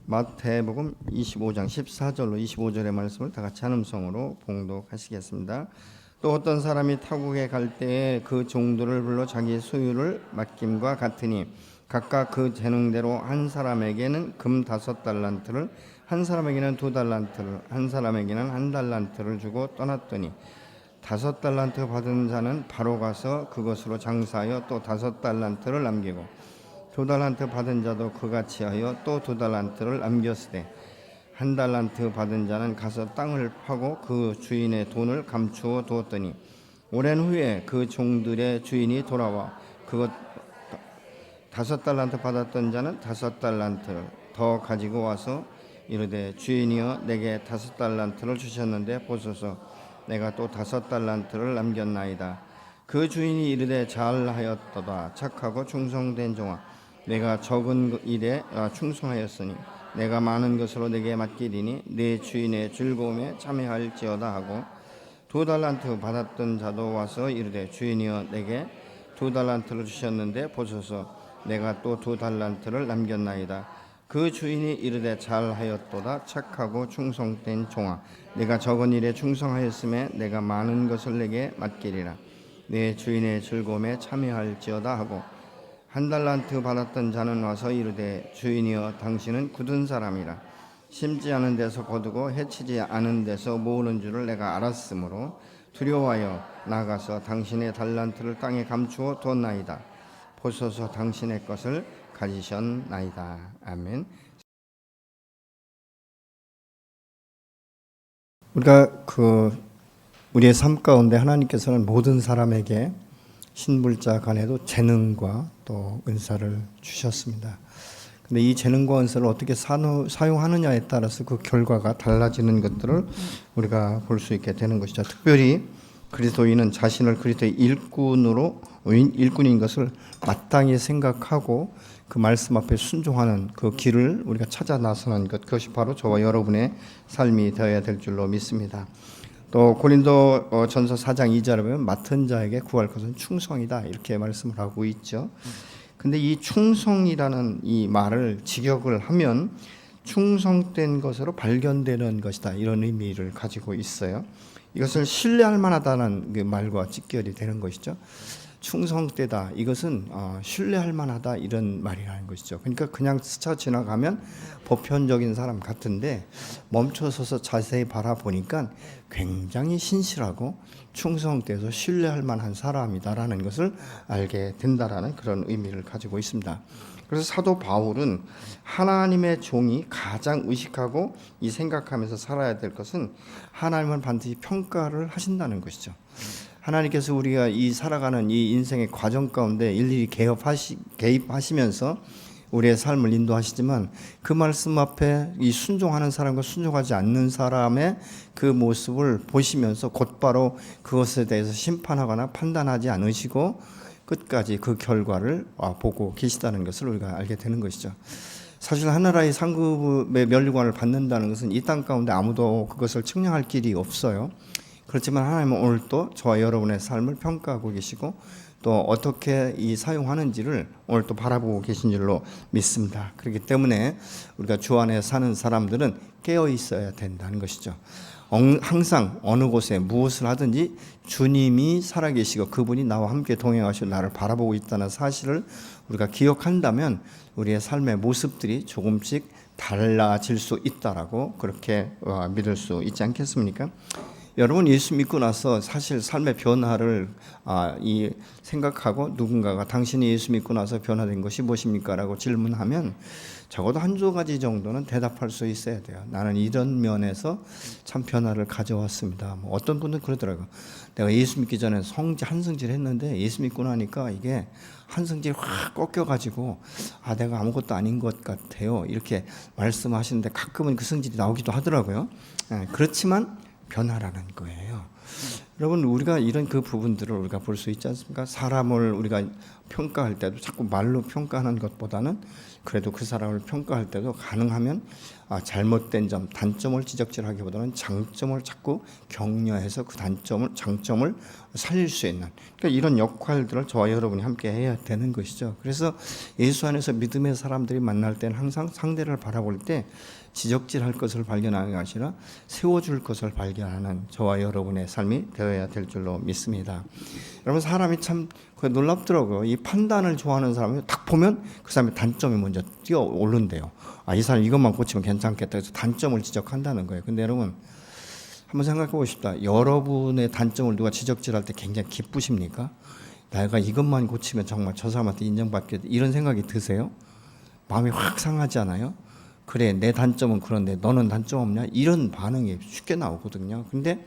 마태복음 25장 14절로 25절의 말씀을 다 같이 한 음성으로 봉독하시겠습니다. 또 어떤 사람이 타국에 갈 때에 그 종들을 불러 자기 소유를 맡김과 같으니 각각 그 재능대로 한 사람에게는 금 5달란트를, 한 사람에게는 2달란트를, 한 사람에게는 1달란트를 주고 떠났더니 5달란트 받은 자는 바로 가서 그것으로 장사하여 또 5달란트를 남기고 2달란트 받은 자도 그같이 하여 또 2달란트를 남겼으되 1달란트 받은 자는 가서 땅을 파고 그 주인의 돈을 감추어 두었더니 오랜 후에 그 종들의 주인이 돌아와 그것 5달란트 받았던 자는 5달란트를 더 가지고 와서 이르되 주인이여 내게 5달란트를 주셨는데 보소서 내가 또 5달란트를 남겼나이다. 그 주인이 이르되 잘하였도다 착하고 충성된 종아 내가 적은 일에 충성하였으니 내가 많은 것으로 내게 맡기리니 내 주인의 즐거움에 참여할지어다 하고 2달란트 받았던 자도 와서 이르되 주인이여 내게 2달란트를 주셨는데 보소서 내가 또 2달란트를 남겼나이다. 그 주인이 이르되 잘하였도다 착하고 충성된 종아 내가 적은 일에 충성하였음에 내가 많은 것을 내게 맡기리라. 내 주인의 즐거움에 참여할지어다 하고 1달란트 받았던 자는 와서 이르되 주인이여 당신은 굳은 사람이라 심지 않은 데서 거두고 해치지 않은 데서 모으는 줄을 내가 알았으므로 두려워하여 나가서 당신의 달란트를 땅에 감추어 두었나이다. 보소서 당신의 것을 가지셨나이다. 아멘. 우리가 우리의 삶 가운데 하나님께서는 모든 사람에게 신불자 간에도 재능과 또 은사를 주셨습니다. 근데 이 재능과 은사를 어떻게 사용하느냐에 따라서 그 결과가 달라지는 것들을 우리가 볼 수 있게 되는 것이죠. 특별히 그리스도인은 자신을 그리스도의 일꾼인 것을 마땅히 생각하고 그 말씀 앞에 순종하는 그 길을 우리가 찾아 나서는 것, 그것이 바로 저와 여러분의 삶이 되어야 될 줄로 믿습니다. 또 고린도 전서 4장 2절에 보면 맡은 자에게 구할 것은 충성이다 이렇게 말씀을 하고 있죠. 근데 이 충성이라는 이 말을 직역을 하면 충성된 것으로 발견되는 것이다 이런 의미를 가지고 있어요. 이것을 신뢰할 만하다는 그 말과 직결이 되는 것이죠. 충성되다 이것은 신뢰할 만하다 이런 말이라는 것이죠. 그러니까 그냥 스쳐 지나가면 보편적인 사람 같은데 멈춰서서 자세히 바라보니까 굉장히 신실하고 충성돼서 신뢰할 만한 사람이다라는 것을 알게 된다라는 그런 의미를 가지고 있습니다. 그래서 사도 바울은 하나님의 종이 가장 의식하고 이 생각하면서 살아야 될 것은 하나님은 반드시 평가를 하신다는 것이죠. 하나님께서 우리가 이 살아가는 이 인생의 과정 가운데 일일이 개입하시면서 우리의 삶을 인도하시지만 그 말씀 앞에 이 순종하는 사람과 순종하지 않는 사람의 그 모습을 보시면서 곧바로 그것에 대해서 심판하거나 판단하지 않으시고 끝까지 그 결과를 보고 계시다는 것을 우리가 알게 되는 것이죠. 사실 하나라의 상급의 면류관을 받는다는 것은 이 땅 가운데 아무도 그것을 측량할 길이 없어요. 그렇지만 하나님은 오늘 또 저와 여러분의 삶을 평가하고 계시고 또 어떻게 이 사용하는지를 오늘 또 바라보고 계신 줄로 믿습니다. 그렇기 때문에 우리가 주 안에 사는 사람들은 깨어 있어야 된다는 것이죠. 항상 어느 곳에 무엇을 하든지 주님이 살아계시고 그분이 나와 함께 동행하시고 나를 바라보고 있다는 사실을 우리가 기억한다면 우리의 삶의 모습들이 조금씩 달라질 수 있다라고 그렇게 믿을 수 있지 않겠습니까? 여러분 예수 믿고 나서 사실 삶의 변화를 생각하고 누군가가 당신이 예수 믿고 나서 변화된 것이 무엇입니까? 라고 질문하면 적어도 한두 가지 정도는 대답할 수 있어야 돼요. 나는 이런 면에서 참 변화를 가져왔습니다. 어떤 분은 그러더라고요. 내가 예수 믿기 전에 한승질 했는데 예수 믿고 나니까 이게 한승질이 확 꺾여가지고 내가 아무것도 아닌 것 같아요. 이렇게 말씀하시는데 가끔은 그 성질이 나오기도 하더라고요. 그렇지만 변화라는 거예요. 여러분 우리가 이런 그 부분들을 우리가 볼 수 있지 않습니까? 사람을 우리가 평가할 때도 자꾸 말로 평가하는 것보다는 그래도 그 사람을 평가할 때도 가능하면 잘못된 점, 단점을 지적질하기보다는 장점을 자꾸 격려해서 그 장점을 살릴 수 있는, 그러니까 이런 역할들을 저와 여러분이 함께 해야 되는 것이죠. 그래서 예수 안에서 믿음의 사람들이 만날 때는 항상 상대를 바라볼 때 지적질할 것을 발견하는 것이 아니라 세워줄 것을 발견하는 저와 여러분의 삶이 되어야 될 줄로 믿습니다. 여러분, 사람이 참 놀랍더라고요. 이 판단을 좋아하는 사람이 딱 보면 그 사람의 단점이 먼저 뛰어오른대요. 이 사람 이것만 고치면 괜찮겠다 해서 단점을 지적한다는 거예요. 근데 여러분, 한번 생각해 보십시다. 여러분의 단점을 누가 지적질할 때 굉장히 기쁘십니까? 내가 이것만 고치면 정말 저 사람한테 인정받겠다, 이런 생각이 드세요? 마음이 확 상하지 않아요? 그래, 내 단점은 그런데 너는 단점 없냐? 이런 반응이 쉽게 나오거든요. 근데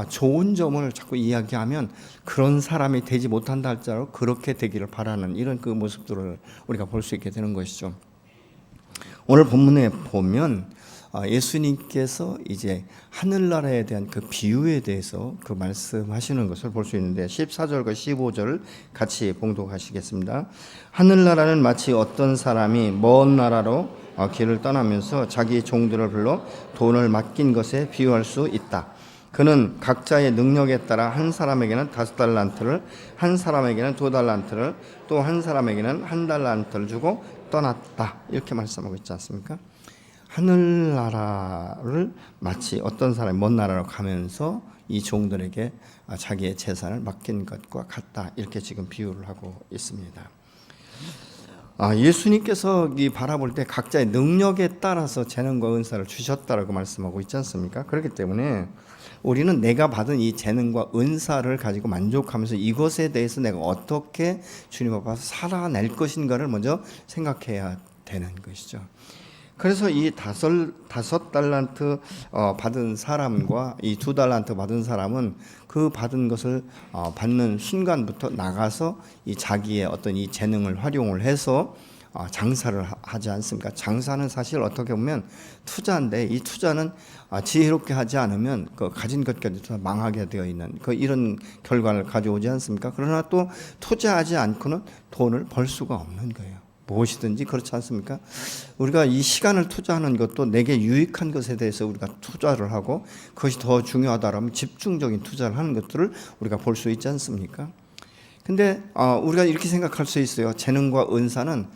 좋은 점을 자꾸 이야기하면 그런 사람이 되지 못한다 할지라도 그렇게 되기를 바라는 이런 그 모습들을 우리가 볼 수 있게 되는 것이죠. 오늘 본문에 보면 예수님께서 이제 하늘나라에 대한 그 비유에 대해서 그 말씀하시는 것을 볼 수 있는데 14절과 15절을 같이 봉독하시겠습니다. 하늘나라는 마치 어떤 사람이 먼 나라로 길을 떠나면서 자기 종들을 불러 돈을 맡긴 것에 비유할 수 있다. 그는 각자의 능력에 따라 한 사람에게는 5달란트를, 한 사람에게는 2달란트를, 또 한 사람에게는 1달란트를 주고 떠났다. 이렇게 말씀하고 있지 않습니까? 하늘나라를 마치 어떤 사람이 먼 나라로 가면서 이 종들에게 자기의 재산을 맡긴 것과 같다. 이렇게 지금 비유를 하고 있습니다. 예수님께서 이 바라볼 때 각자의 능력에 따라서 재능과 은사를 주셨다라고 말씀하고 있지 않습니까? 그렇기 때문에 우리는 내가 받은 이 재능과 은사를 가지고 만족하면서 이것에 대해서 내가 어떻게 주님 앞에서 살아낼 것인가를 먼저 생각해야 되는 것이죠. 그래서 이 5달란트 받은 사람과 이 2달란트 받은 사람은 그 받은 것을 받는 순간부터 나가서 이 자기의 어떤 이 재능을 활용을 해서 장사를 하지 않습니까? 장사는 사실 어떻게 보면 투자인데, 이 투자는 지혜롭게 하지 않으면 그 가진 것까지 다 망하게 되어 있는 이런 결과를 가져오지 않습니까? 그러나 또 투자하지 않고는 돈을 벌 수가 없는 거예요. 무엇이든지 그렇지 않습니까? 우리가 이 시간을 투자하는 것도 내게 유익한 것에 대해서 우리가 투자를 하고 그것이 더 중요하다라면 집중적인 투자를 하는 것들을 우리가 볼 수 있지 않습니까? 근데 우리가 이렇게 생각할 수 있어요. 재능과 은사는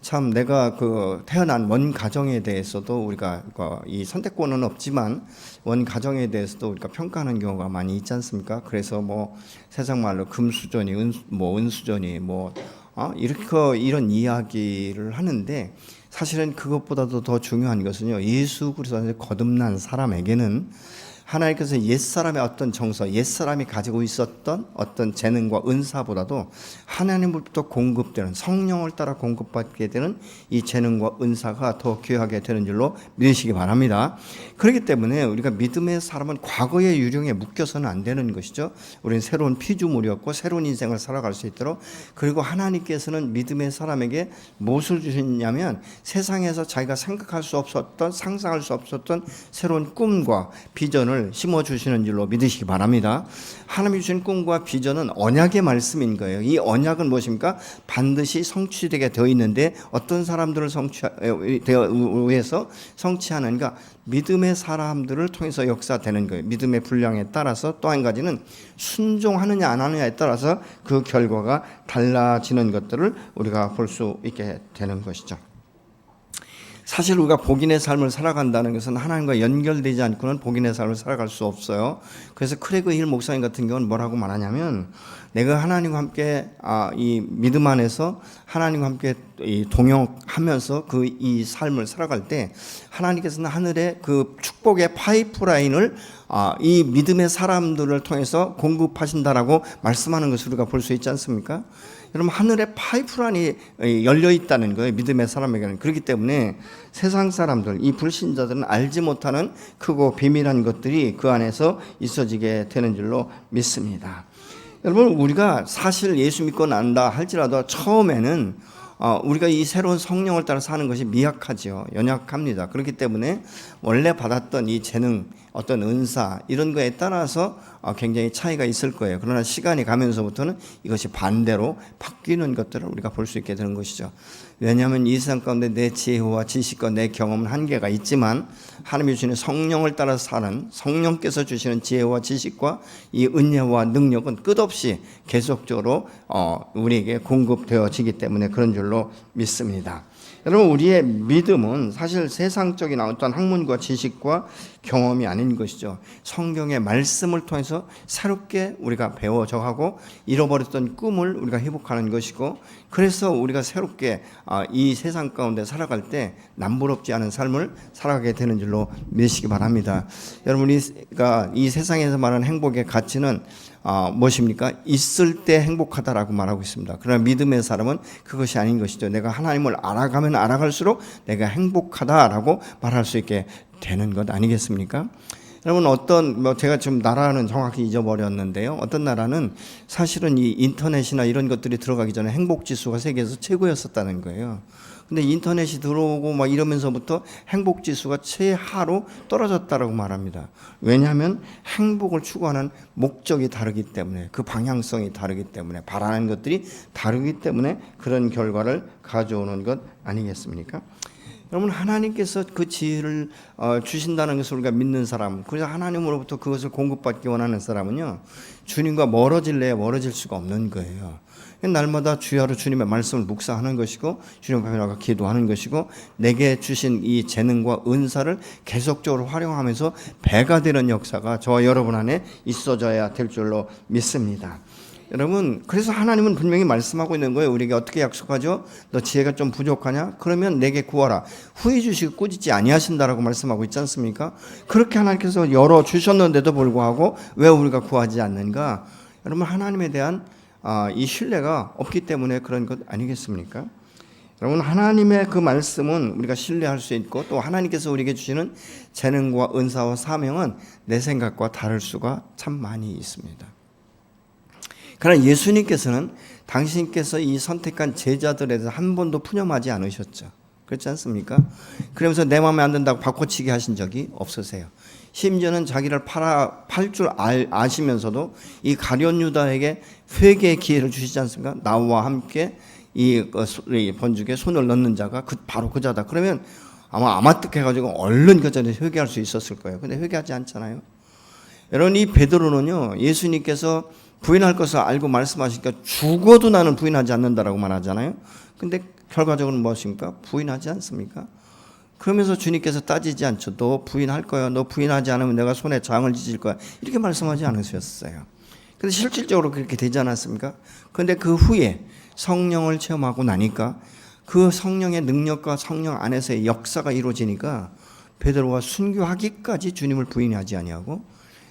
참 내가 태어난 원 가정에 대해서도 우리가 이 선택권은 없지만 원 가정에 대해서도 우리가 평가하는 경우가 많이 있지 않습니까? 그래서 세상 말로 금수저니 은수저니 이런 이야기를 하는데, 사실은 그것보다도 더 중요한 것은요, 예수 그리스도의 거듭난 사람에게는 하나님께서 옛사람의 어떤 정서, 옛사람이 가지고 있었던 어떤 재능과 은사보다도 하나님으로부터 공급되는, 성령을 따라 공급받게 되는 이 재능과 은사가 더 귀하게 되는 줄로 믿으시기 바랍니다. 그렇기 때문에 우리가 믿음의 사람은 과거의 유령에 묶여서는 안 되는 것이죠. 우리는 새로운 피조물이었고 새로운 인생을 살아갈 수 있도록, 그리고 하나님께서는 믿음의 사람에게 무엇을 주셨냐면 세상에서 자기가 생각할 수 없었던, 상상할 수 없었던 새로운 꿈과 비전을 심어주시는 줄로 믿으시기 바랍니다. 하나님이 주신 꿈과 비전은 언약의 말씀인 거예요. 이 언약은 무엇입니까? 반드시 성취되게 되어 있는데 어떤 사람들을 위해서 성취하는가? 믿음의 사람들을 통해서 역사되는 거예요. 믿음의 분량에 따라서. 또 한 가지는 순종하느냐 안 하느냐에 따라서 그 결과가 달라지는 것들을 우리가 볼 수 있게 되는 것이죠. 사실 우리가 복인의 삶을 살아간다는 것은 하나님과 연결되지 않고는 복인의 삶을 살아갈 수 없어요. 그래서 크레그 힐 목사님 같은 경우는 뭐라고 말하냐면, 내가 하나님과 함께 이 믿음 안에서 하나님과 함께 동역하면서 이 삶을 살아갈 때 하나님께서는 하늘의 그 축복의 파이프라인을 이 믿음의 사람들을 통해서 공급하신다라고 말씀하는 것을 우리가 볼 수 있지 않습니까? 여러분, 하늘의 파이프라인이 열려 있다는 거예요, 믿음의 사람에게는. 그렇기 때문에 세상 사람들, 이 불신자들은 알지 못하는 크고 비밀한 것들이 그 안에서 있어지게 되는 줄로 믿습니다. 여러분, 우리가 사실 예수 믿고 난다 할지라도 처음에는 우리가 이 새로운 성령을 따라 사는 것이 미약하죠. 연약합니다. 그렇기 때문에 원래 받았던 이 재능, 어떤 은사 이런 거에 따라서 굉장히 차이가 있을 거예요. 그러나 시간이 가면서부터는 이것이 반대로 바뀌는 것들을 우리가 볼 수 있게 되는 것이죠. 왜냐하면 이 세상 가운데 내 지혜와 지식과 내 경험은 한계가 있지만 하나님이 주시는 성령을 따라 사는 성령께서 주시는 지혜와 지식과 이 은혜와 능력은 끝없이 계속적으로 우리에게 공급되어지기 때문에 그런 줄로 믿습니다. 여러분, 우리의 믿음은 사실 세상적인 어떤 학문과 지식과 경험이 아닌 것이죠. 성경의 말씀을 통해서 새롭게 우리가 배워져가고 잃어버렸던 꿈을 우리가 회복하는 것이고, 그래서 우리가 새롭게 이 세상 가운데 살아갈 때 남부럽지 않은 삶을 살아가게 되는 줄로 믿으시기 바랍니다. 여러분, 우리가 이 세상에서 말하는 행복의 가치는 무엇입니까? 있을 때 행복하다라고 말하고 있습니다. 그러나 믿음의 사람은 그것이 아닌 것이죠. 내가 하나님을 알아가면 알아갈수록 내가 행복하다라고 말할 수 있게 되는 것 아니겠습니까? 여러분, 제가 지금 나라는 정확히 잊어버렸는데요. 어떤 나라는 사실은 이 인터넷이나 이런 것들이 들어가기 전에 행복 지수가 세계에서 최고였었다는 거예요. 근데 인터넷이 들어오고 막 이러면서부터 행복 지수가 최하로 떨어졌다라고 말합니다. 왜냐하면 행복을 추구하는 목적이 다르기 때문에, 그 방향성이 다르기 때문에, 바라는 것들이 다르기 때문에 그런 결과를 가져오는 것 아니겠습니까? 여러분, 하나님께서 그 지혜를 주신다는 것을 우리가 믿는 사람, 그래서 하나님으로부터 그것을 공급받기 원하는 사람은요, 주님과 멀어질래야 멀어질 수가 없는 거예요. 날마다 주야로 주님의 말씀을 묵상하는 것이고, 주님 앞에 나가 기도하는 것이고, 내게 주신 이 재능과 은사를 계속적으로 활용하면서 배가 되는 역사가 저와 여러분 안에 있어져야 될 줄로 믿습니다. 여러분, 그래서 하나님은 분명히 말씀하고 있는 거예요. 우리에게 어떻게 약속하죠? 너 지혜가 좀 부족하냐? 그러면 내게 구하라. 후히 주시고 꾸짖지 아니하신다라고 말씀하고 있지 않습니까? 그렇게 하나님께서 열어 주셨는데도 불구하고 왜 우리가 구하지 않는가? 여러분, 하나님에 대한 이 신뢰가 없기 때문에 그런 것 아니겠습니까? 여러분, 하나님의 그 말씀은 우리가 신뢰할 수 있고, 또 하나님께서 우리에게 주시는 재능과 은사와 사명은 내 생각과 다를 수가 참 많이 있습니다. 그러나 예수님께서는 당신께서 이 선택한 제자들에 대해서 한 번도 푸념하지 않으셨죠. 그렇지 않습니까? 그러면서 내 마음에 안 든다고 바꿔치기 하신 적이 없으세요. 심지어는 자기를 팔 줄 아시면서도 이 가룟 유다에게 회개의 기회를 주시지 않습니까? 나와 함께 이 번죽에 손을 넣는 자가 바로 그 자다. 그러면 아마 아마뜩해가지고 얼른 그 자리에 회개할 수 있었을 거예요. 근데 회개하지 않잖아요. 여러분, 이 베드로는요, 예수님께서 부인할 것을 알고 말씀하시니까 죽어도 나는 부인하지 않는다라고 말하잖아요. 근데 결과적으로는 무엇입니까? 부인하지 않습니까? 그러면서 주님께서 따지지 않죠. 너 부인할 거야. 너 부인하지 않으면 내가 손에 장을 지질 거야. 이렇게 말씀하지 않으셨어요. 근데 실질적으로 그렇게 되지 않았습니까? 그런데 그 후에 성령을 체험하고 나니까 그 성령의 능력과 성령 안에서의 역사가 이루어지니까 베드로가 순교하기까지 주님을 부인하지 아니하고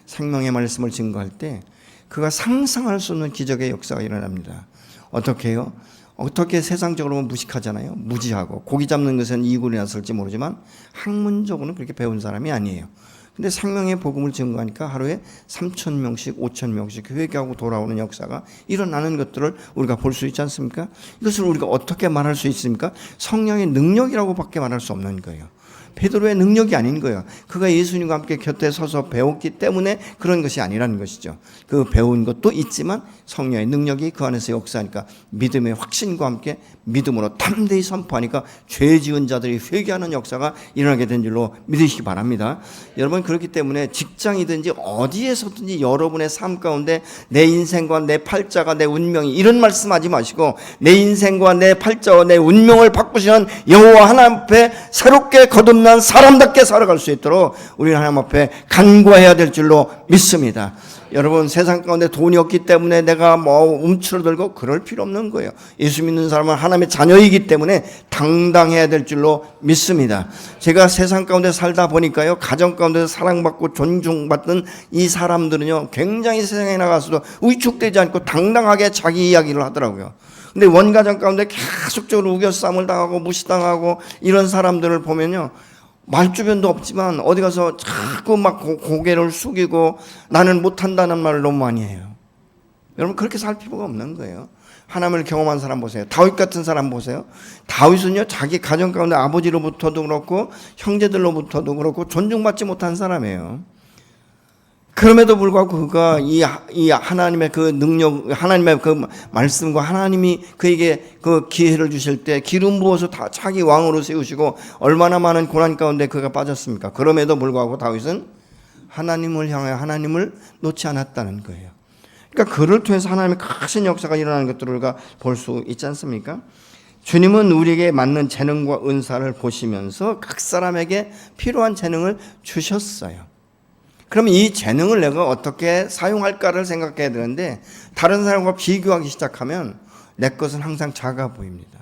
생명의 말씀을 증거할 때 그가 상상할 수 없는 기적의 역사가 일어납니다. 어떻게 해요? 어떻게 세상적으로는 무식하잖아요. 무지하고 고기 잡는 것은 이골이 났을지 모르지만 학문적으로는 그렇게 배운 사람이 아니에요. 근데 생명의 복음을 증거하니까 하루에 3,000명씩 5,000명씩 회개하고 돌아오는 역사가 일어나는 것들을 우리가 볼 수 있지 않습니까? 이것을 우리가 어떻게 말할 수 있습니까? 성령의 능력이라고 밖에 말할 수 없는 거예요. 베드로의 능력이 아닌 거예요. 그가 예수님과 함께 곁에 서서 배웠기 때문에 그런 것이 아니라는 것이죠. 그 배운 것도 있지만 성령의 능력이 그 안에서 역사하니까 믿음의 확신과 함께 믿음으로 담대히 선포하니까 죄 지은 자들이 회개하는 역사가 일어나게 된 줄로 믿으시기 바랍니다. 여러분, 그렇기 때문에 직장이든지 어디에서든지 여러분의 삶 가운데 내 인생과 내 팔자가 내 운명이, 이런 말씀하지 마시고 내 인생과 내 팔자와 내 운명을 바꾸시는 여호와 하나님 앞에 새롭게 거듭난 사람답게 살아갈 수 있도록 우리는 하나님 앞에 간구해야 될 줄로 믿습니다. 여러분, 세상 가운데 돈이 없기 때문에 내가 움츠러들고 그럴 필요 없는 거예요. 예수 믿는 사람은 하나님의 자녀이기 때문에 당당해야 될 줄로 믿습니다. 제가 세상 가운데 살다 보니까요, 가정 가운데서 사랑받고 존중받던 이 사람들은요, 굉장히 세상에 나가서도 위축되지 않고 당당하게 자기 이야기를 하더라고요. 근데 원가정 가운데 계속적으로 우겨싸움을 당하고 무시당하고 이런 사람들을 보면요, 말주변도 없지만 어디 가서 자꾸 막 고개를 숙이고 나는 못한다는 말을 너무 많이 해요. 여러분, 그렇게 살 필요가 없는 거예요. 하나님을 경험한 사람 보세요. 다윗 같은 사람 보세요. 다윗은요, 자기 가정 가운데 아버지로부터도 그렇고 형제들로부터도 그렇고 존중받지 못한 사람이에요. 그럼에도 불구하고 그가 이 하나님의 그 능력, 하나님의 그 말씀과 하나님이 그에게 그 기회를 주실 때 기름 부어서 다 자기 왕으로 세우시고 얼마나 많은 고난 가운데 그가 빠졌습니까? 그럼에도 불구하고 다윗은 하나님을 향하여 하나님을 놓지 않았다는 거예요. 그러니까 그를 통해서 하나님의 크신 역사가 일어나는 것들을 우리가 볼 수 있지 않습니까? 주님은 우리에게 맞는 재능과 은사를 보시면서 각 사람에게 필요한 재능을 주셨어요. 그럼 이 재능을 내가 어떻게 사용할까를 생각해야 되는데 다른 사람과 비교하기 시작하면 내 것은 항상 작아 보입니다.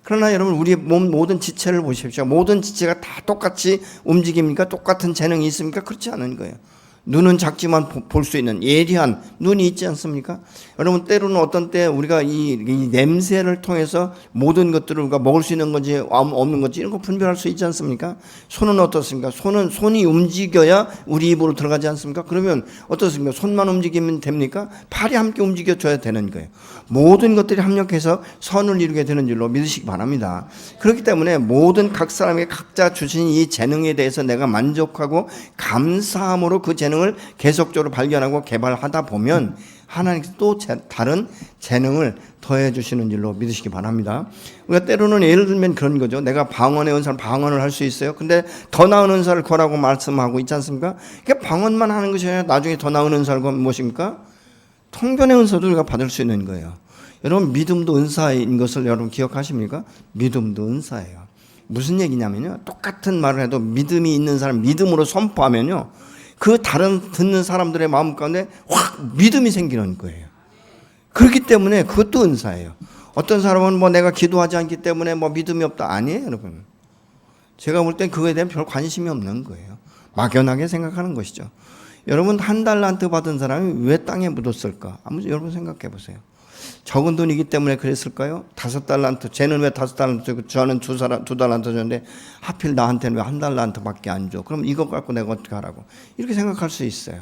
그러나 여러분 우리 몸 모든 지체를 보십시오. 모든 지체가 다 똑같이 움직입니까? 똑같은 재능이 있습니까? 그렇지 않은 거예요. 눈은 작지만 볼 수 있는 예리한 눈이 있지 않습니까? 여러분 때로는 어떤 때 우리가 이 냄새를 통해서 모든 것들을 우리가 먹을 수 있는 건지 없는 건지 이런 거 분별할 수 있지 않습니까? 손은 어떻습니까? 손이 움직여야 우리 입으로 들어가지 않습니까? 그러면 어떻습니까? 손만 움직이면 됩니까? 팔이 함께 움직여줘야 되는 거예요. 모든 것들이 합력해서 선을 이루게 되는 줄로 믿으시기 바랍니다. 그렇기 때문에 모든 각 사람에게 각자 주신 이 재능에 대해서 내가 만족하고 감사함으로 그 재능을 계속적으로 발견하고 개발하다 보면 하나님께서 또 다른 재능을 더해 주시는 줄로 믿으시기 바랍니다. 우리가 때로는 예를 들면 그런 거죠. 내가 방언의 은사를 방언을 할 수 있어요. 근데 더 나은 은사를 구하라고 말씀하고 있지 않습니까? 그러니까 방언만 하는 것이 아니라 나중에 더 나은 은사를 구하면 무엇입니까? 통변의 은사도 우리가 받을 수 있는 거예요. 여러분 믿음도 은사인 것을 여러분 기억하십니까? 믿음도 은사예요. 무슨 얘기냐면요. 똑같은 말을 해도 믿음이 있는 사람 믿음으로 선포하면요. 그 다른 듣는 사람들의 마음 가운데 확 믿음이 생기는 거예요. 그렇기 때문에 그것도 은사예요. 어떤 사람은 뭐 내가 기도하지 않기 때문에 뭐 믿음이 없다. 아니에요, 여러분. 제가 볼 땐 그거에 대한 별 관심이 없는 거예요. 막연하게 생각하는 것이죠. 여러분 1달란트 받은 사람이 왜 땅에 묻었을까? 한번 여러분 생각해 보세요. 적은 돈이기 때문에 그랬을까요? 5달란트. 쟤는 왜 5달란트, 저는 2달란트 줬는데 하필 나한테는 왜 1달란트밖에 안 줘? 그럼 이거 갖고 내가 어떻게 하라고? 이렇게 생각할 수 있어요.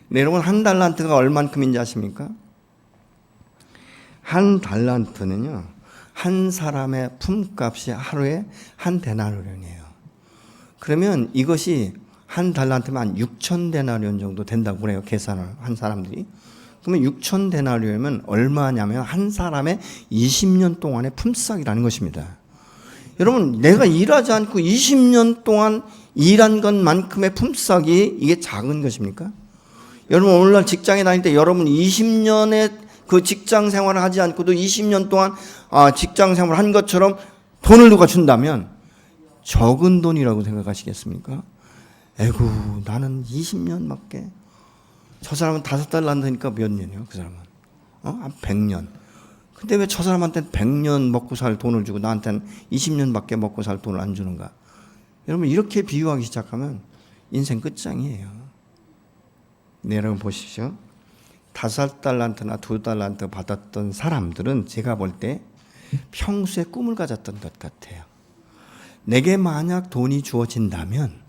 네, 여러분 1달란트가 얼만큼인지 아십니까? 1달란트는요. 한 사람의 품값이 하루에 1데나리온이에요. 그러면 이것이 1달란트면 한 6,000데나리온 정도 된다고 그래요. 계산을 한 사람들이. 그러면 6,000데나리온이면 얼마냐면 한 사람의 20년 동안의 품삯이라는 것입니다. 여러분 내가 일하지 않고 20년 동안 일한 것만큼의 품삯이 이게 작은 것입니까? 여러분 오늘날 직장에 다닐 때 여러분 20년의 그 직장 생활을 하지 않고도 20년 동안 직장 생활을 한 것처럼 돈을 누가 준다면 적은 돈이라고 생각하시겠습니까? 에구 나는 20년밖에 저 사람은 5달란트니까 몇 년이요? 그 사람은 한 100년. 근데 왜 저 사람한테는 100년 먹고 살 돈을 주고 나한테는 20년밖에 먹고 살 돈을 안 주는가? 여러분 이렇게 비유하기 시작하면 인생 끝장이에요. 네, 여러분 보십시오. 5달란트나 2달란트 받았던 사람들은 제가 볼 때 평소에 꿈을 가졌던 것 같아요. 내게 만약 돈이 주어진다면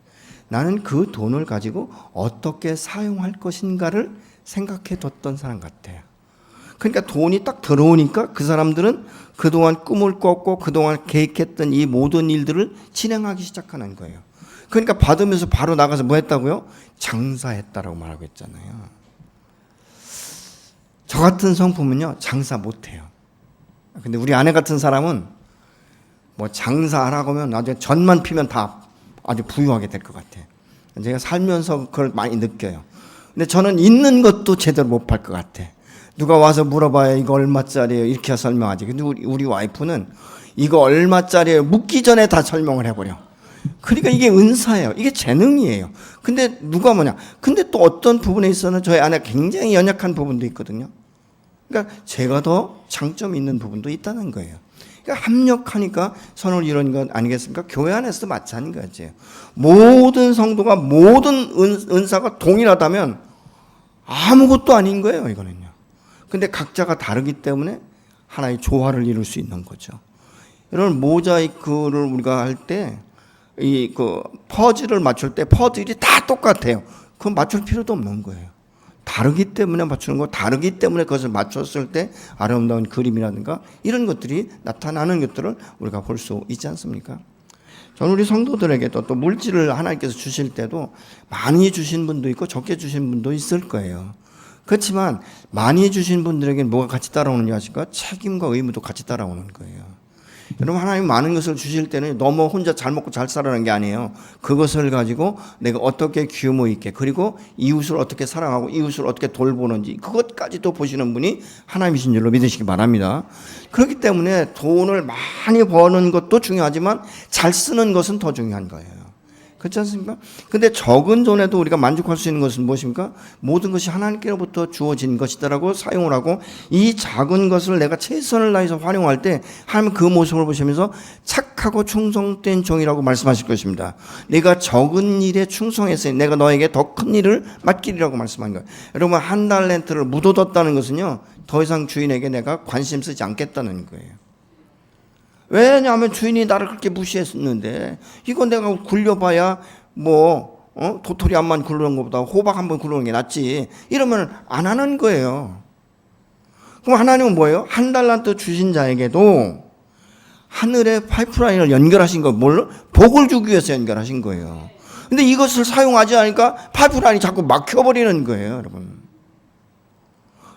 나는 그 돈을 가지고 어떻게 사용할 것인가를 생각해 뒀던 사람 같아요. 그러니까 돈이 딱 들어오니까 그 사람들은 그동안 꿈을 꿨고 그동안 계획했던 이 모든 일들을 진행하기 시작하는 거예요. 그러니까 받으면서 바로 나가서 뭐 했다고요? 장사했다라고 말하고 있잖아요. 저 같은 성품은요 장사 못해요. 근데 우리 아내 같은 사람은 뭐 장사하라고 하면 나중에 전만 피면 다 아주 부유하게 될 것 같아. 제가 살면서 그걸 많이 느껴요. 근데 저는 있는 것도 제대로 못 팔 것 같아. 누가 와서 물어봐요. 이거 얼마짜리예요? 이렇게 설명하지. 근데 우리 와이프는 이거 얼마짜리예요? 묻기 전에 다 설명을 해버려. 그러니까 이게 은사예요. 이게 재능이에요. 근데 누가 뭐냐? 근데 또 어떤 부분에 있어서는 저희 아내가 굉장히 연약한 부분도 있거든요. 그러니까 제가 더 장점이 있는 부분도 있다는 거예요. 그러니까 합력하니까 선을 이루는 것 아니겠습니까? 교회 안에서도 마찬가지예요. 모든 성도가 모든 은사가 동일하다면 아무것도 아닌 거예요, 이거는요. 근데 각자가 다르기 때문에 하나의 조화를 이룰 수 있는 거죠. 여러분 모자이크를 우리가 할 때 이 그 퍼즐을 맞출 때 퍼즐이 다 똑같아요. 그건 맞출 필요도 없는 거예요. 다르기 때문에 맞추는 거, 다르기 때문에 그것을 맞췄을 때 아름다운 그림이라든가 이런 것들이 나타나는 것들을 우리가 볼 수 있지 않습니까? 저는 우리 성도들에게도 또 물질을 하나님께서 주실 때도 많이 주신 분도 있고 적게 주신 분도 있을 거예요. 그렇지만 많이 주신 분들에게는 뭐가 같이 따라오는지 아실까? 책임과 의무도 같이 따라오는 거예요. 여러분, 하나님 많은 것을 주실 때는 너무 혼자 잘 먹고 잘 살아라는 게 아니에요. 그것을 가지고 내가 어떻게 규모 있게, 그리고 이웃을 어떻게 사랑하고 이웃을 어떻게 돌보는지, 그것까지도 보시는 분이 하나님이신 줄로 믿으시기 바랍니다. 그렇기 때문에 돈을 많이 버는 것도 중요하지만 잘 쓰는 것은 더 중요한 거예요. 그렇지 않습니까? 근데 적은 돈에도 우리가 만족할 수 있는 것은 무엇입니까? 모든 것이 하나님께로부터 주어진 것이다라고 사용을 하고, 이 작은 것을 내가 최선을 다해서 활용할 때 하나님 그 모습을 보시면서 착하고 충성된 종이라고 말씀하실 것입니다. 내가 적은 일에 충성했으니 내가 너에게 더 큰 일을 맡기리라고 말씀한 거예요. 여러분, 한 달란트를 묻어뒀다는 것은요, 더 이상 주인에게 내가 관심 쓰지 않겠다는 거예요. 왜냐하면 주인이 나를 그렇게 무시했는데, 이거 내가 굴려봐야 도토리 한 번 굴르는 것보다 호박 한 번 굴르는 게 낫지, 이러면 안 하는 거예요. 그럼 하나님은 뭐예요? 한 달란트 주신 자에게도 하늘의 파이프라인을 연결하신 거, 뭘로? 복을 주기 위해서 연결하신 거예요. 근데 이것을 사용하지 않으니까 파이프라인이 자꾸 막혀버리는 거예요, 여러분.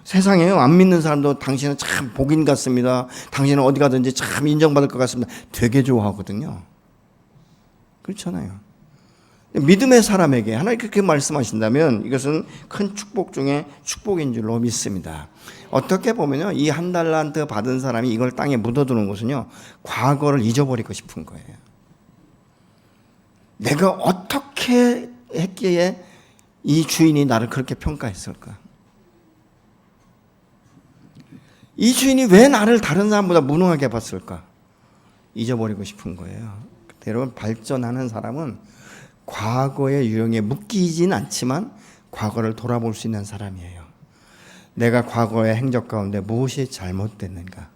세상에요, 안 믿는 사람도 당신은 참 복인 같습니다, 당신은 어디 가든지 참 인정받을 것 같습니다, 되게 좋아하거든요. 그렇잖아요. 믿음의 사람에게 하나님 그렇게 말씀하신다면 이것은 큰 축복 중에 축복인 줄로 믿습니다. 어떻게 보면요, 이 한 달란트 받은 사람이 이걸 땅에 묻어두는 것은요, 과거를 잊어버리고 싶은 거예요. 내가 어떻게 했기에 이 주인이 나를 그렇게 평가했을까? 이 주인이 왜 나를 다른 사람보다 무능하게 봤을까? 잊어버리고 싶은 거예요. 여러분, 발전하는 사람은 과거의 유형에 묶이진 않지만 과거를 돌아볼 수 있는 사람이에요. 내가 과거의 행적 가운데 무엇이 잘못됐는가?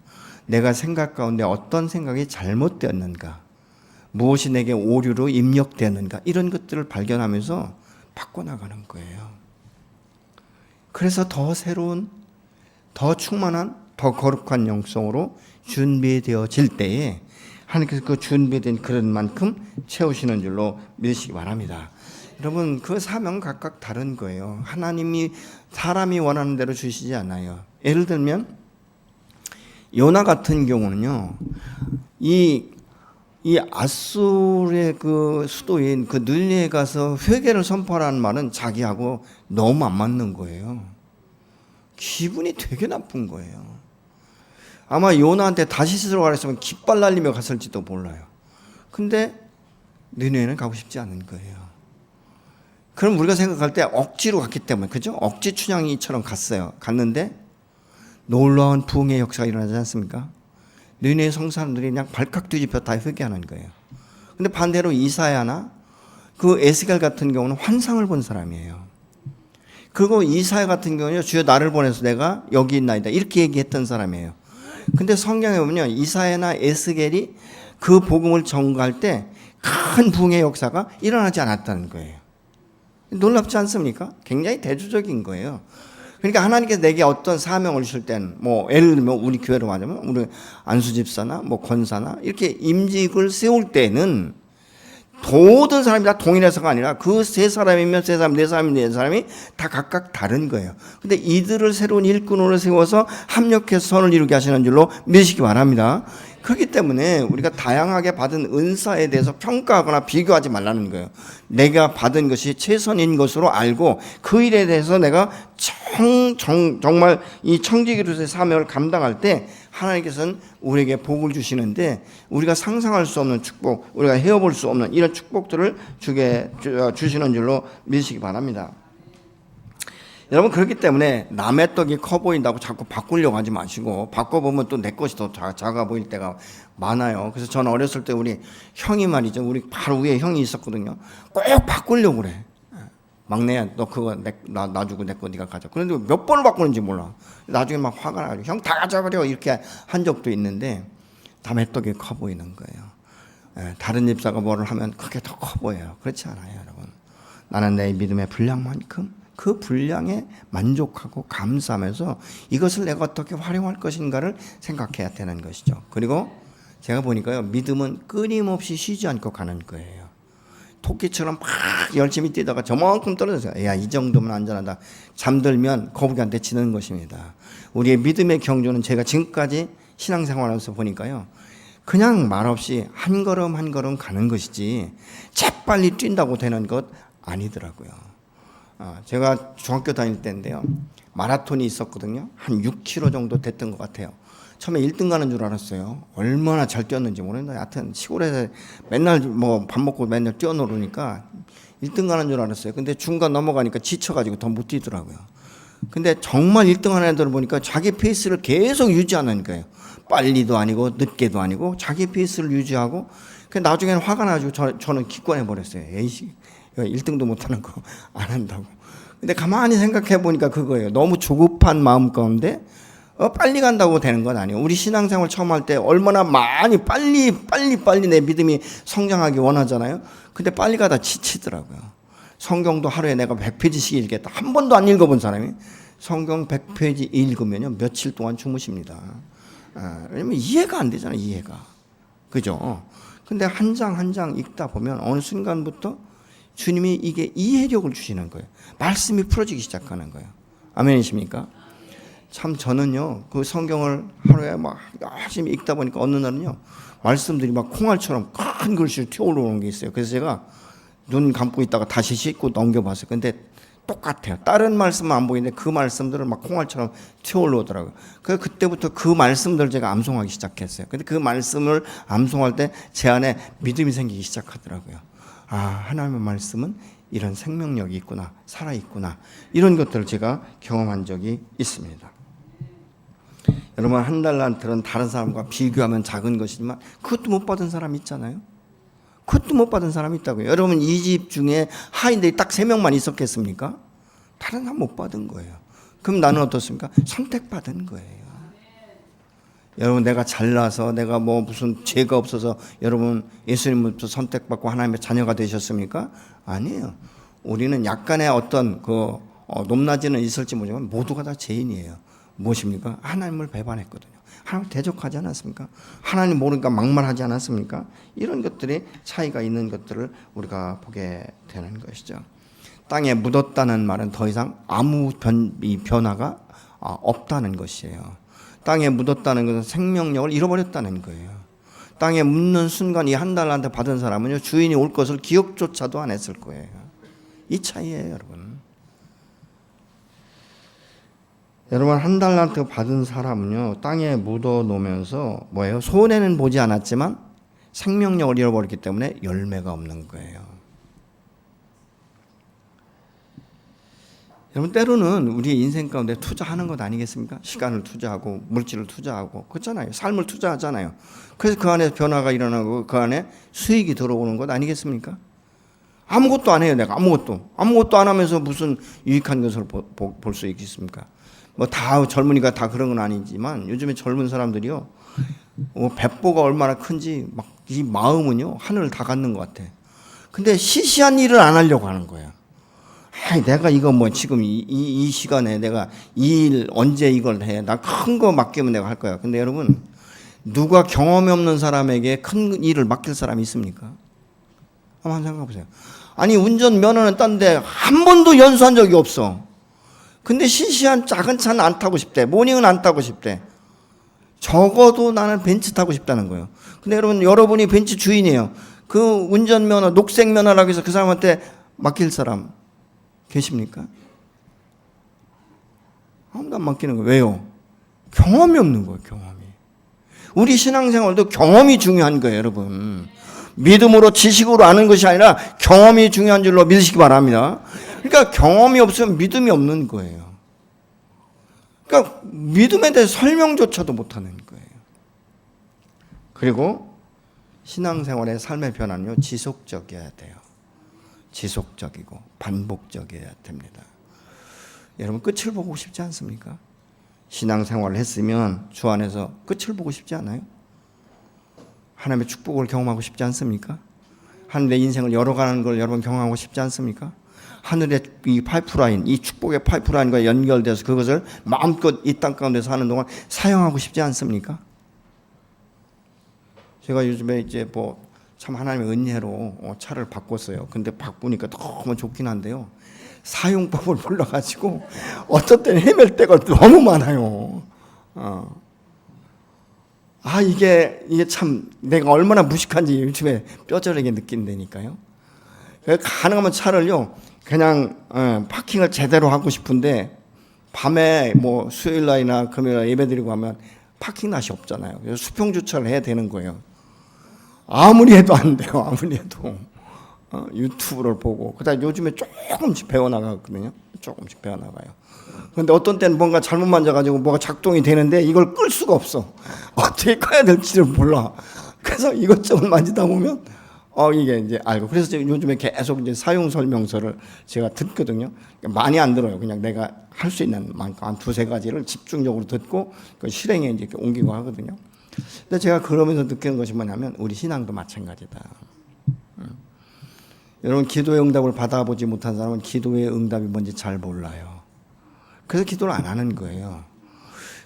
내가 생각 가운데 어떤 생각이 잘못되었는가? 무엇이 내게 오류로 입력되었는가? 이런 것들을 발견하면서 바꿔나가는 거예요. 그래서 더 새로운, 더 충만한, 더 거룩한 영성으로 준비되어질 때에 하나님께서 그 준비된 그런 만큼 채우시는 줄로 믿으시기 바랍니다. 여러분, 그 사명은 각각 다른 거예요. 하나님이 사람이 원하는 대로 주시지 않아요. 예를 들면 요나 같은 경우는요, 이 아수르의 그 수도인 그 느니에 가서 회개를 선포하라는 말은 자기하고 너무 안 맞는 거예요. 기분이 되게 나쁜 거예요. 아마 요나한테 다시 스스로 가랬으면 깃발 날리며 갔을지도 몰라요. 근데 느니에는 가고 싶지 않은 거예요. 그럼 우리가 생각할 때 억지로 갔기 때문에, 그죠? 억지 춘향이처럼 갔는데 놀라운 부흥의 역사가 일어나지 않습니까? 느니에 성사람들이 그냥 발칵 뒤집혀 다 회개하는 거예요. 근데 반대로 이사야나 그 에스겔 같은 경우는 환상을 본 사람이에요. 그리고 이사야 같은 경우는 주여 나를 보내서 내가 여기 있나이다, 이렇게 얘기했던 사람이에요. 근데 성경에 보면요, 이사야나 에스겔이 그 복음을 전가할 때 큰 부흥의 역사가 일어나지 않았다는 거예요. 놀랍지 않습니까? 굉장히 대조적인 거예요. 그러니까 하나님께서 내게 어떤 사명을 주실 때는, 예를 들면 우리 교회로 말하면 우리 안수집사나 권사나 이렇게 임직을 세울 때는 모든 사람이 다 동일해서가 아니라 그 세 사람이면 세 사람, 네 사람이면 네 사람이 다 각각 다른 거예요. 근데 이들을 새로운 일꾼으로 세워서 합력해서 선을 이루게 하시는 줄로 믿으시기 바랍니다. 그렇기 때문에 우리가 다양하게 받은 은사에 대해서 평가하거나 비교하지 말라는 거예요. 내가 받은 것이 최선인 것으로 알고 그 일에 대해서 내가 정말 이 청지기로서의 사명을 감당할 때 하나님께서는 우리에게 복을 주시는데, 우리가 상상할 수 없는 축복, 우리가 헤어볼 수 없는 이런 축복들을 주시는 줄로 믿으시기 바랍니다. 여러분, 그렇기 때문에 남의 떡이 커 보인다고 자꾸 바꾸려고 하지 마시고, 바꿔보면 또 내 것이 더 작아 보일 때가 많아요. 그래서 저는 어렸을 때 우리 형이 말이죠, 우리 바로 위에 형이 있었거든요. 꼭 바꾸려고 그래. 막내야, 너 그거 놔주고 내 거 네가 가져. 그런데 몇 번을 바꾸는지 몰라. 나중에 막 화가 나가지고 형 다 가져버려, 이렇게 한 적도 있는데, 남의 떡이 커 보이는 거예요. 다른 집사가 뭐를 하면 그게 더 커 보여요. 그렇지 않아요, 여러분. 나는 내 믿음의 분량만큼 그 분량에 만족하고 감사하면서 이것을 내가 어떻게 활용할 것인가를 생각해야 되는 것이죠. 그리고 제가 보니까요, 믿음은 끊임없이 쉬지 않고 가는 거예요. 토끼처럼 막 열심히 뛰다가 저만큼 떨어져서 야, 이 정도면 안전하다. 잠들면 거북이한테 지는 것입니다. 우리의 믿음의 경주는 제가 지금까지 신앙생활하면서 보니까요, 그냥 말없이 한 걸음 한 걸음 가는 것이지 재빨리 뛴다고 되는 것 아니더라고요. 제가 중학교 다닐 때인데요, 마라톤이 있었거든요. 한 6km 정도 됐던 것 같아요. 처음에 1등 가는 줄 알았어요. 얼마나 잘 뛰었는지 모르겠는데 하여튼 시골에서 맨날 뭐 밥 먹고 맨날 뛰어노르니까 1등 가는 줄 알았어요. 근데 중간 넘어가니까 지쳐가지고 더 못 뛰더라고요. 근데 정말 1등 하는 애들을 보니까 자기 페이스를 계속 유지하는 거예요. 빨리도 아니고 늦게도 아니고 자기 페이스를 유지하고, 나중에는 화가 나가지고 저는 기권해 버렸어요. 에이씨, 1등도 못하는 거 안 한다고. 근데 가만히 생각해 보니까 그거예요. 너무 조급한 마음 가운데 빨리 간다고 되는 건 아니에요. 우리 신앙생활 처음 할 때 얼마나 많이 빨리 내 믿음이 성장하기 원하잖아요. 근데 빨리 가다 지치더라고요. 성경도 하루에 내가 100페이지씩 읽겠다. 한 번도 안 읽어본 사람이 성경 100페이지 읽으면요, 며칠 동안 주무십니다. 왜냐면 이해가 안 되잖아요, 이해가. 그죠? 근데 한 장 한 장 읽다 보면 어느 순간부터 주님이 이게 이해력을 주시는 거예요. 말씀이 풀어지기 시작하는 거예요. 아멘이십니까? 참 저는요, 그 성경을 하루에 막 열심히 읽다 보니까 어느 날은요, 말씀들이 막 콩알처럼 큰 글씨로 튀어올라오는 게 있어요. 그래서 제가 눈 감고 있다가 다시 씻고 넘겨봤어요. 근데 똑같아요. 다른 말씀은 안 보이는데 그 말씀들은 막 콩알처럼 튀어올라오더라고요. 그래서 그때부터 그 말씀들을 제가 암송하기 시작했어요. 근데 그 말씀을 암송할 때 제 안에 믿음이 생기기 시작하더라고요. 하나님의 말씀은 이런 생명력이 있구나, 살아있구나, 이런 것들을 제가 경험한 적이 있습니다. 여러분, 한 달란트는 다른 사람과 비교하면 작은 것이지만 그것도 못 받은 사람이 있잖아요. 그것도 못 받은 사람이 있다고요. 여러분, 이 집 중에 하인들이 딱 3명만 있었겠습니까? 다른 사람 못 받은 거예요. 그럼 나는 어떻습니까? 선택받은 거예요. 여러분, 내가 잘나서 내가 뭐 무슨 죄가 없어서 여러분 예수님부터 선택받고 하나님의 자녀가 되셨습니까? 아니에요. 우리는 약간의 어떤 높낮이는 있을지 모르지만 모두가 다 죄인이에요. 무엇입니까? 하나님을 배반했거든요. 하나님을 대적하지 않았습니까? 하나님 모르니까 막말하지 않았습니까? 이런 것들이 차이가 있는 것들을 우리가 보게 되는 것이죠. 땅에 묻었다는 말은 더 이상 아무 변화가 없다는 것이에요. 땅에 묻었다는 것은 생명력을 잃어버렸다는 거예요. 땅에 묻는 순간 이 한 달란트 받은 사람은요, 주인이 올 것을 기억조차도 안 했을 거예요. 이 차이예요, 여러분. 여러분, 한 달란트 받은 사람은요, 땅에 묻어 놓으면서 뭐예요? 손해는 보지 않았지만 생명력을 잃어버렸기 때문에 열매가 없는 거예요. 여러분, 때로는 우리의 인생 가운데 투자하는 것 아니겠습니까? 시간을 투자하고 물질을 투자하고 그렇잖아요. 삶을 투자하잖아요. 그래서 그 안에 변화가 일어나고 그 안에 수익이 들어오는 것 아니겠습니까? 아무것도 안 해요. 내가 아무것도 안 하면서 무슨 유익한 것을 볼 수 있겠습니까? 뭐 다 젊은이가 다 그런 건 아니지만 요즘에 젊은 사람들이요, 배포가 얼마나 큰지 막 이 마음은요, 하늘을 다 갖는 것 같아. 근데 시시한 일을 안 하려고 하는 거야. 내가 이거 뭐 지금 이 시간에 내가 이 일 언제 이걸 해? 나 큰 거 맡기면 내가 할 거야. 근데 여러분, 누가 경험이 없는 사람에게 큰 일을 맡길 사람이 있습니까? 한번 생각해 보세요. 아니, 운전 면허는 딴데 한 번도 연수한 적이 없어. 근데 시시한 작은 차는 안 타고 싶대. 모닝은 안 타고 싶대. 적어도 나는 벤츠 타고 싶다는 거예요. 근데 여러분이 벤츠 주인이에요. 그 운전면허, 녹색면허라고 해서 그 사람한테 맡길 사람 계십니까? 아무도 안 맡기는 거예요. 왜요? 경험이 없는 거예요, 경험이. 우리 신앙생활도 경험이 중요한 거예요, 여러분. 믿음으로 지식으로 아는 것이 아니라 경험이 중요한 줄로 믿으시기 바랍니다. 그러니까 경험이 없으면 믿음이 없는 거예요. 그러니까 믿음에 대해 설명조차도 못하는 거예요. 그리고 신앙생활의 삶의 변화는요, 지속적이어야 돼요. 지속적이고 반복적이어야 됩니다. 여러분, 끝을 보고 싶지 않습니까? 신앙생활을 했으면 주 안에서 끝을 보고 싶지 않아요? 하나님의 축복을 경험하고 싶지 않습니까? 하늘의 인생을 열어가는 걸 여러분 경험하고 싶지 않습니까? 하늘의 이 파이프라인, 이 축복의 파이프라인과 연결돼서 그것을 마음껏 이 땅 가운데 사는 동안 사용하고 싶지 않습니까? 제가 요즘에 이제 뭐 참 하나님의 은혜로 차를 바꿨어요. 근데 바꾸니까 너무 좋긴 한데요. 사용법을 몰라가지고 어떤 때는 헤맬 때가 너무 많아요. 이게 참 내가 얼마나 무식한지 요즘에 뼈저리게 느낀다니까요. 가능하면 차를요, 그냥 파킹을 제대로 하고 싶은데 밤에 뭐 수요일 날이나 금요일 날 예배 드리고 하면 파킹 낯이 없잖아요. 그래서 수평 주차를 해야 되는 거예요. 아무리 해도 안 돼요. 아무리 해도. 유튜브를 보고. 그다음 요즘에 조금씩 배워나가거든요. 조금씩 배워나가요. 근데 어떤 때는 뭔가 잘못 만져가지고 뭐가 작동이 되는데 이걸 끌 수가 없어. 어떻게 꺼야 될지를 몰라. 그래서 이것저것 만지다 보면 이게 이제 알고. 그래서 요즘에 계속 이제 사용 설명서를 제가 듣거든요. 많이 안 들어요. 그냥 내가 할 수 있는 만큼 한 두세 가지를 집중적으로 듣고 그 실행에 이제 옮기고 하거든요. 근데 제가 그러면서 느끼는 것이 뭐냐면 우리 신앙도 마찬가지다. 여러분, 기도의 응답을 받아보지 못한 사람은 기도의 응답이 뭔지 잘 몰라요. 그래서 기도를 안 하는 거예요.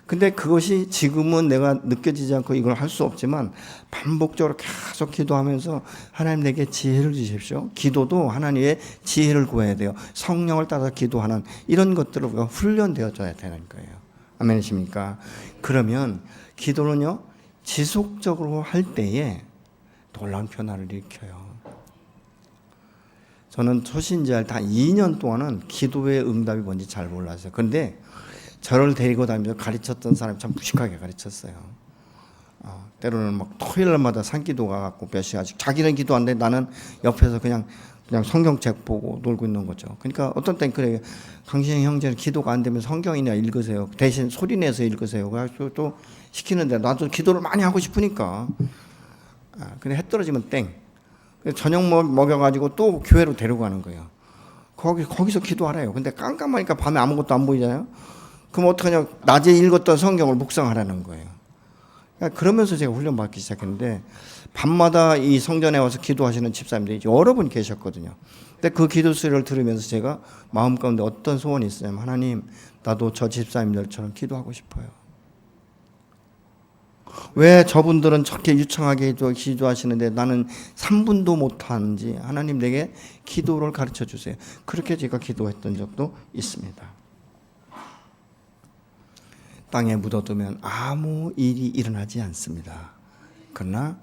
근데 그것이 지금은 내가 느껴지지 않고 이걸 할 수 없지만 반복적으로 계속 기도하면서 하나님 내게 지혜를 주십시오. 기도도 하나님의 지혜를 구해야 돼요. 성령을 따라 기도하는 이런 것들을 우리가 훈련되어져야 되는 거예요. 아멘이십니까? 그러면 기도는요, 지속적으로 할 때에 놀라운 변화를 일으켜요. 저는 초신자를 다 2년 동안은 기도의 응답이 뭔지 잘 몰랐어요. 그런데 저를 데리고 다니면서 가르쳤던 사람이 참 무식하게 가르쳤어요. 때로는 막 토요일마다 산기도가 갖고 몇 시간씩 자기는 기도하는데 나는 옆에서 그냥 성경책 보고 놀고 있는 거죠. 그러니까 어떤 땐 그래요. 당신 형제는 기도가 안 되면 성경이나 읽으세요. 대신 소리내서 읽으세요. 그래서 또 시키는데 나도 기도를 많이 하고 싶으니까. 근데 해 떨어지면 땡. 저녁 먹여가지고 또 교회로 데려가는 거예요. 거기서 기도하래요. 근데 깜깜하니까 밤에 아무것도 안 보이잖아요. 그럼 어떡하냐. 낮에 읽었던 성경을 묵상하라는 거예요. 그러면서 제가 훈련받기 시작했는데 밤마다 이 성전에 와서 기도하시는 집사님들이 여러 분 계셨거든요. 근데 그 기도 소리를 들으면서 제가 마음 가운데 어떤 소원이 있었냐면 하나님, 나도 저 집사님들처럼 기도하고 싶어요. 왜 저분들은 저렇게 유창하게 기도하시는데 나는 3분도 못하는지 하나님 내게 기도를 가르쳐 주세요. 그렇게 제가 기도했던 적도 있습니다. 땅에 묻어두면 아무 일이 일어나지 않습니다. 그러나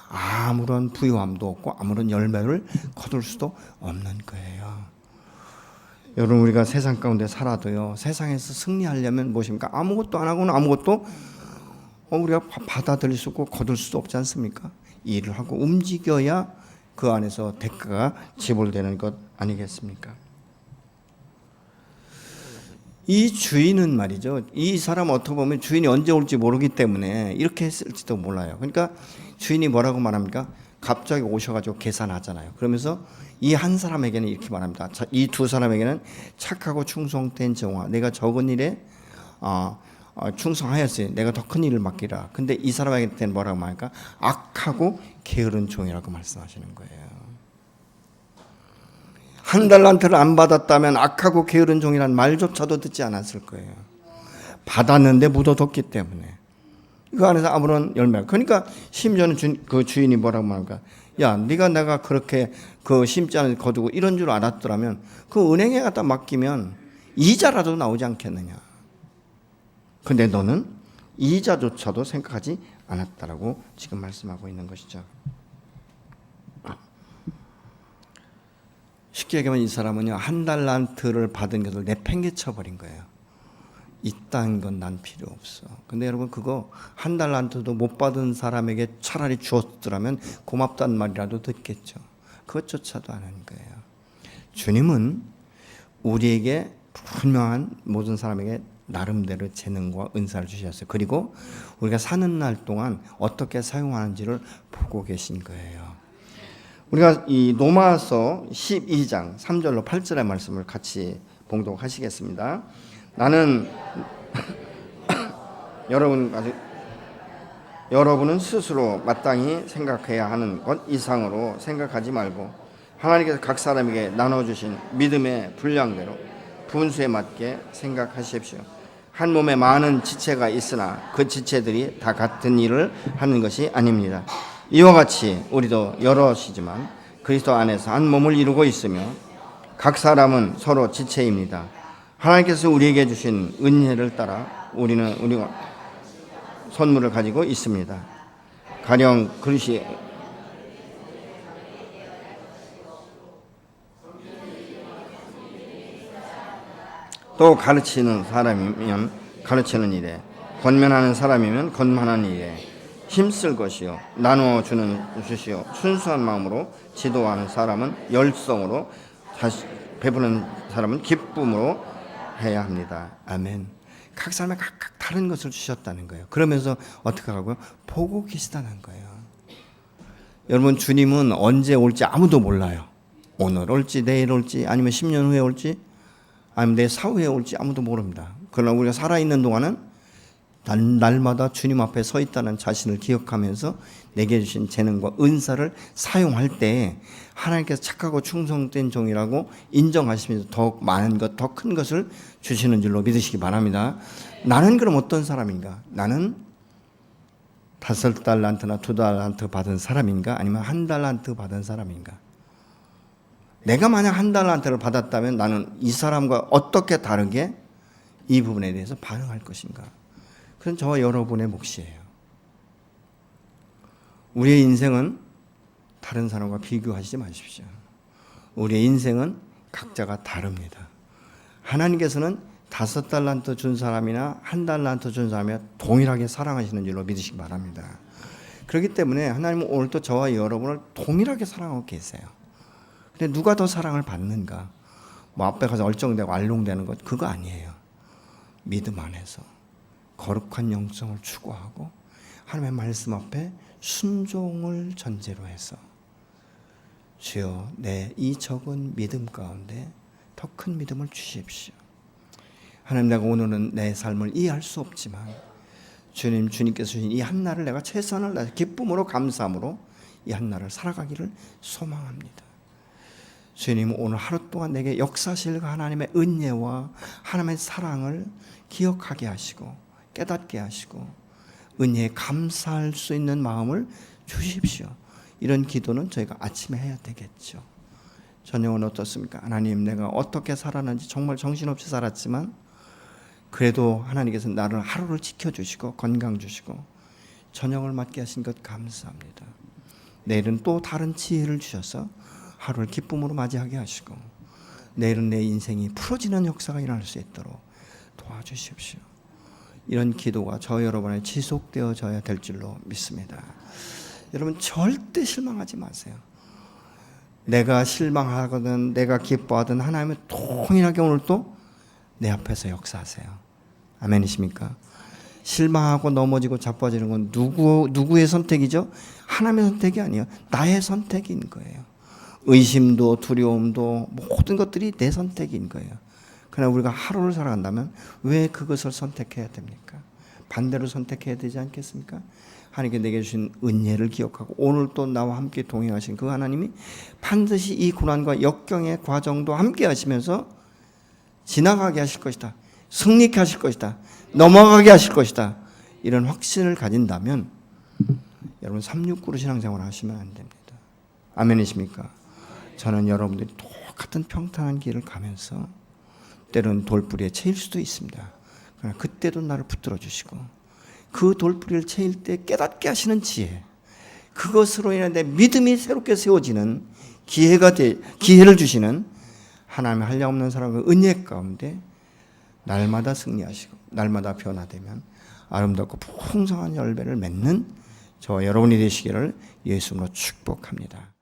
아무런 부유함도 없고 아무런 열매를 거둘 수도 없는 거예요. 여러분, 우리가 세상 가운데 살아도요, 세상에서 승리하려면 무엇입니까? 아무것도 안 하고는 아무것도 우리가 받아들일 수 없고 거둘 수도 없지 않습니까? 일을 하고 움직여야 그 안에서 대가가 지불되는 것 아니겠습니까? 이 주인은 말이죠. 이 사람 어떻게 보면 주인이 언제 올지 모르기 때문에 이렇게 했을지도 몰라요. 그러니까 주인이 뭐라고 말합니까? 갑자기 오셔가지고 계산하잖아요. 그러면서 이 한 사람에게는 이렇게 말합니다. 이 두 사람에게는 착하고 충성된 종아, 내가 적은 일에 충성하였으니 내가 더 큰 일을 맡기라. 근데 이 사람에게는 뭐라고 말할까? 악하고 게으른 종이라고 말씀하시는 거예요. 한 달란트를 안 받았다면 악하고 게으른 종이라는 말조차도 듣지 않았을 거예요. 받았는데 묻어뒀기 때문에 그 안에서 아무런 열매. 그러니까 심지어는 그 주인이 뭐라고 말할까? 야, 네가 내가 그렇게 그 심지 않은 거두고 이런 줄 알았더라면 그 은행에 갖다 맡기면 이자라도 나오지 않겠느냐. 근데 너는 이자조차도 생각하지 않았다라고 지금 말씀하고 있는 것이죠. 쉽게 얘기하면 이 사람은요, 한 달란트를 받은 것을 내팽개쳐 버린 거예요. 이딴 건 난 필요 없어. 근데 여러분, 그거 한 달란트도 못 받은 사람에게 차라리 주었더라면 고맙다는 말이라도 듣겠죠. 그것조차도 안 하는 거예요. 주님은 우리에게 분명한 모든 사람에게 나름대로 재능과 은사를 주셨어요. 그리고 우리가 사는 날 동안 어떻게 사용하는지를 보고 계신 거예요. 우리가 이 로마서 12장 3절로 8절의 말씀을 같이 봉독하시겠습니다. 나는 여러분은 스스로 마땅히 생각해야 하는 것 이상으로 생각하지 말고 하나님께서 각 사람에게 나눠주신 믿음의 분량대로 분수에 맞게 생각하십시오. 한 몸에 많은 지체가 있으나 그 지체들이 다 같은 일을 하는 것이 아닙니다. 이와 같이 우리도 여럿이지만 그리스도 안에서 한 몸을 이루고 있으며 각 사람은 서로 지체입니다. 하나님께서 우리에게 주신 은혜를 따라 우리가 선물을 가지고 있습니다. 가령 그릇이 또 가르치는 사람이면 가르치는 일에, 권면하는 사람이면 권면하는 일에 힘쓸 것이요 나누어 주시어 순수한 마음으로 지도하는 사람은 열성으로, 베푸는 사람은 기쁨으로 해야 합니다. 아멘. 각 사람이 각각 다른 것을 주셨다는 거예요. 그러면서 어떻게 하고요? 보고 계시다는 거예요. 여러분, 주님은 언제 올지 아무도 몰라요. 오늘 올지 내일 올지 아니면 10년 후에 올지 아니면 내 사후에 올지 아무도 모릅니다. 그러나 우리가 살아있는 동안은 날마다 주님 앞에 서 있다는 자신을 기억하면서 내게 주신 재능과 은사를 사용할 때 하나님께서 착하고 충성된 종이라고 인정하시면서 더 많은 것, 더 큰 것을 주시는 줄로 믿으시기 바랍니다. 나는 그럼 어떤 사람인가? 나는 5달란트나 2달란트 받은 사람인가? 아니면 1달란트 받은 사람인가? 내가 만약 1달란트를 받았다면 나는 이 사람과 어떻게 다르게 이 부분에 대해서 반응할 것인가? 그건 저와 여러분의 몫이에요. 우리의 인생은 다른 사람과 비교하지 마십시오. 우리의 인생은 각자가 다릅니다. 하나님께서는 5달란트 준 사람이나 1달란트 준 사람이 동일하게 사랑하시는 줄로 믿으시기 바랍니다. 그렇기 때문에 하나님은 오늘도 저와 여러분을 동일하게 사랑하고 계세요. 근데 누가 더 사랑을 받는가? 뭐 앞에 가서 얼쩡대고 알롱대는 것, 그거 아니에요. 믿음 안에서 거룩한 영성을 추구하고 하나님의 말씀 앞에 순종을 전제로 해서 주여 내 이 적은 믿음 가운데 더 큰 믿음을 주십시오. 하나님, 내가 오늘은 내 삶을 이해할 수 없지만 주님께서 주신 이 한날을 내가 최선을 다해 기쁨으로 감사함으로 이 한날을 살아가기를 소망합니다. 주님, 오늘 하루 동안 내게 역사하실 하나님의 은혜와 하나님의 사랑을 기억하게 하시고 깨닫게 하시고 은혜에 감사할 수 있는 마음을 주십시오. 이런 기도는 저희가 아침에 해야 되겠죠. 저녁은 어떻습니까? 하나님, 내가 어떻게 살았는지 정말 정신없이 살았지만 그래도 하나님께서 나를 하루를 지켜주시고 건강 주시고 저녁을 맞게 하신 것 감사합니다. 내일은 또 다른 지혜를 주셔서 하루를 기쁨으로 맞이하게 하시고 내일은 내 인생이 풀어지는 역사가 일어날 수 있도록 도와주십시오. 이런 기도가 저 여러분의 지속되어져야 될 줄로 믿습니다. 여러분, 절대 실망하지 마세요. 내가 실망하거든 내가 기뻐하든 하나님은 동일하게 오늘도 내 앞에서 역사하세요. 아멘이십니까? 실망하고 넘어지고 자빠지는 건 누구의 선택이죠? 하나님의 선택이 아니에요. 나의 선택인 거예요. 의심도 두려움도 모든 것들이 내 선택인 거예요. 그러나 우리가 하루를 살아간다면 왜 그것을 선택해야 됩니까? 반대로 선택해야 되지 않겠습니까? 하나님께 내게 주신 은혜를 기억하고 오늘 또 나와 함께 동행하신 그 하나님이 반드시 이 고난과 역경의 과정도 함께 하시면서 지나가게 하실 것이다. 승리케 하실 것이다. 넘어가게 하실 것이다. 이런 확신을 가진다면 여러분 369로 신앙생활을 하시면 안 됩니다. 아멘이십니까? 저는 여러분들이 똑같은 평탄한 길을 가면서 때로는 돌뿌리에 채일 수도 있습니다. 그러나 그때도 나를 붙들어 주시고 그 돌뿌리를 채일 때 깨닫게 하시는 지혜, 그것으로 인해 내 믿음이 새롭게 세워지는 기회를 주시는 하나님의 한량없는 사랑과 은혜 가운데 날마다 승리하시고 날마다 변화되면 아름답고 풍성한 열매를 맺는 저와 여러분이 되시기를 예수님으로 축복합니다.